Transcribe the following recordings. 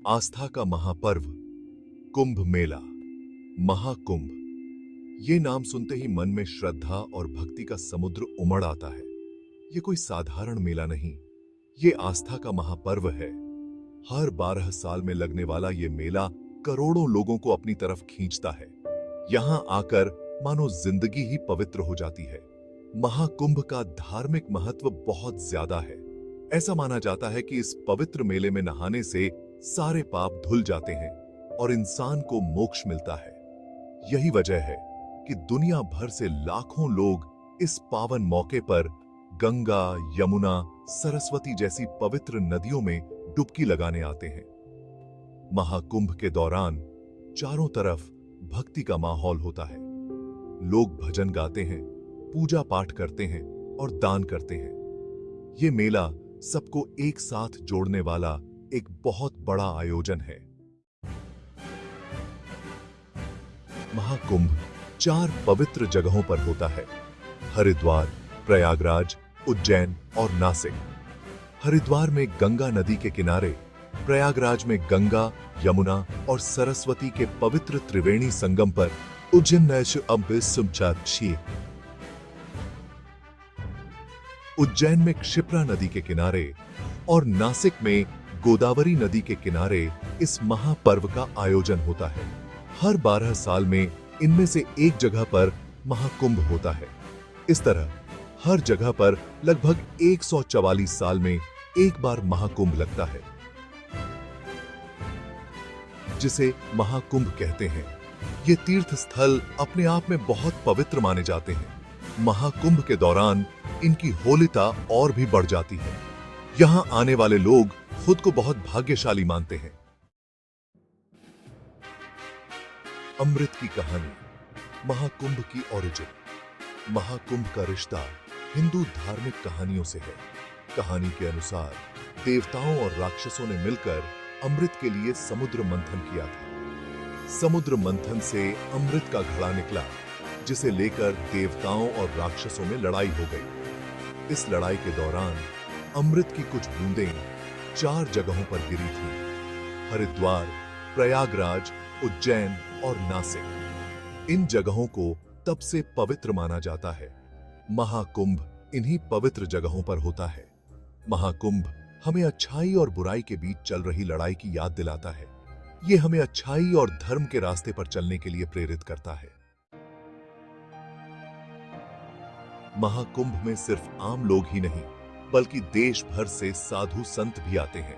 आस्था का महापर्व कुंभ मेला, महाकुंभ। ये नाम सुनते ही मन में श्रद्धा और भक्ति का समुद्र उमड़ आता है। ये कोई साधारण मेला नहीं, ये आस्था का महापर्व है। हर 12 साल में लगने वाला ये मेला करोड़ों लोगों को अपनी तरफ खींचता है। यहां आकर मानो जिंदगी ही पवित्र हो जाती है। महाकुंभ का धार्मिक महत्व बहुत ज्यादा है। ऐसा माना जाता है कि इस पवित्र मेले में नहाने से सारे पाप धुल जाते हैं और इंसान को मोक्ष मिलता है। यही वजह है कि दुनिया भर से लाखों लोग इस पावन मौके पर गंगा, यमुना, सरस्वती जैसी पवित्र नदियों में डुबकी लगाने आते हैं। महाकुंभ के दौरान चारों तरफ भक्ति का माहौल होता है। लोग भजन गाते हैं, पूजा पाठ करते हैं और दान करते हैं। ये मेला सबको एक साथ जोड़ने वाला एक बहुत बड़ा आयोजन है। महाकुंभ 4 पवित्र जगहों पर होता है: हरिद्वार, प्रयागराज, उज्जैन और नासिक। हरिद्वार में गंगा नदी के किनारे, प्रयागराज में गंगा, यमुना और सरस्वती के पवित्र त्रिवेणी संगम पर, उज्जैन में क्षिप्रा नदी के किनारे और नासिक में गोदावरी नदी के किनारे इस महापर्व का आयोजन होता है। हर 12 साल में इनमें से एक जगह पर महाकुंभ होता है। इस तरह हर जगह पर लगभग 144 साल में एक बार महाकुंभ लगता है, जिसे महाकुंभ कहते हैं। ये तीर्थ स्थल अपने आप में बहुत पवित्र माने जाते हैं। महाकुंभ के दौरान इनकी होलिता और भी बढ़ जाती है। यहां आने वाले लोग खुद को बहुत भाग्यशाली मानते हैं। अमृत की कहानी, महाकुंभ की ओरिजिन। महाकुंभ का रिश्ता हिंदू धार्मिक कहानियों से है। कहानी के अनुसार देवताओं और राक्षसों ने मिलकर अमृत के लिए समुद्र मंथन किया था। समुद्र मंथन से अमृत का घड़ा निकला, जिसे लेकर देवताओं और राक्षसों में लड़ाई हो गई। इस लड़ाई के दौरान अमृत की कुछ बूंदें 4 जगहों पर गिरी थीं: हरिद्वार, प्रयागराज, उज्जैन और नासिक। इन जगहों को तब से पवित्र माना जाता है। महाकुंभ इन्हीं पवित्र जगहों पर होता है। महाकुंभ हमें अच्छाई और बुराई के बीच चल रही लड़ाई की याद दिलाता है। ये हमें अच्छाई और धर्म के रास्ते पर चलने के लिए प्रेरित करता है। महाकुंभ में सिर्फ आम लोग ही नहीं, बल्कि देश भर से साधु संत भी आते हैं।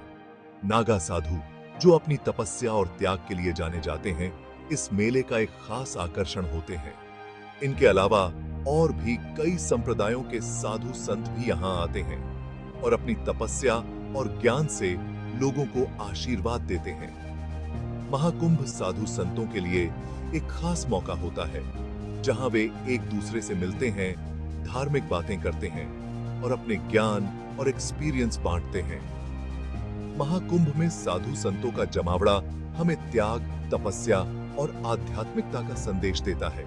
नागा साधु, जो अपनी तपस्या और त्याग के लिए जाने जाते हैं, इस मेले का एक खास आकर्षण होते हैं। इनके अलावा और भी कई संप्रदायों के साधु संत भी यहां आते हैं और अपनी तपस्या और ज्ञान से लोगों को आशीर्वाद देते हैं। महाकुंभ साधु संतों के लिए एक खास मौका होता है, जहां वे एक दूसरे से मिलते हैं, धार्मिक बातें करते हैं और अपने ज्ञान और एक्सपीरियंस बांटते हैं। महाकुंभ में साधु संतों का जमावड़ा हमें त्याग, तपस्या और आध्यात्मिकता का संदेश देता है।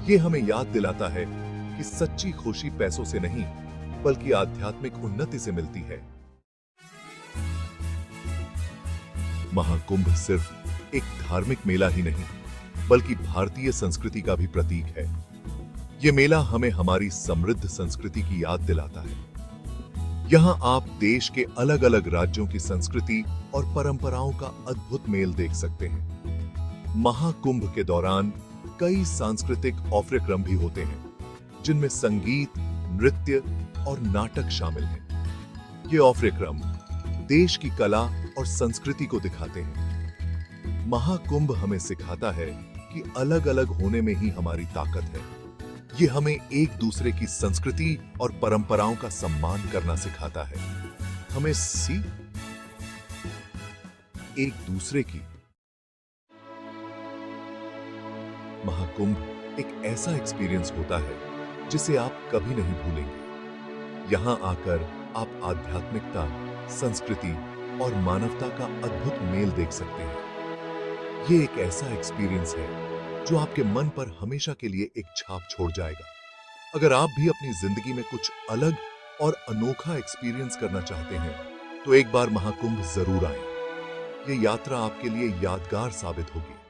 ये हमें याद दिलाता है कि सच्ची खुशी पैसों से नहीं, बल्कि आध्यात्मिक उन्नति से मिलती है। महाकुंभ सिर्फ एक धार्मिक मेला ही नहीं, बल्कि भारतीय संस्कृति का भी प्रतीक है। यह मेला हमें हमारी समृद्ध संस्कृति की याद दिलाता है। यहां आप देश के अलग अलग राज्यों की संस्कृति और परंपराओं का अद्भुत मेल देख सकते हैं। महाकुंभ के दौरान कई सांस्कृतिक ऑफरक्रम भी होते हैं, जिनमें संगीत, नृत्य और नाटक शामिल हैं। ये ऑफरक्रम देश की कला और संस्कृति को दिखाते हैं। महाकुंभ हमें सिखाता है कि अलग अलग होने में ही हमारी ताकत है। ये हमें एक दूसरे की संस्कृति और परंपराओं का सम्मान करना सिखाता है। हमें एक दूसरे की। महाकुंभ एक ऐसा एक्सपीरियंस होता है जिसे आप कभी नहीं भूलेंगे। यहां आकर आप आध्यात्मिकता, संस्कृति और मानवता का अद्भुत मेल देख सकते हैं। ये एक ऐसा एक्सपीरियंस है जो आपके मन पर हमेशा के लिए एक छाप छोड़ जाएगा। अगर आप भी अपनी जिंदगी में कुछ अलग और अनोखा एक्सपीरियंस करना चाहते हैं, तो एक बार महाकुंभ जरूर आएं। ये यात्रा आपके लिए यादगार साबित होगी।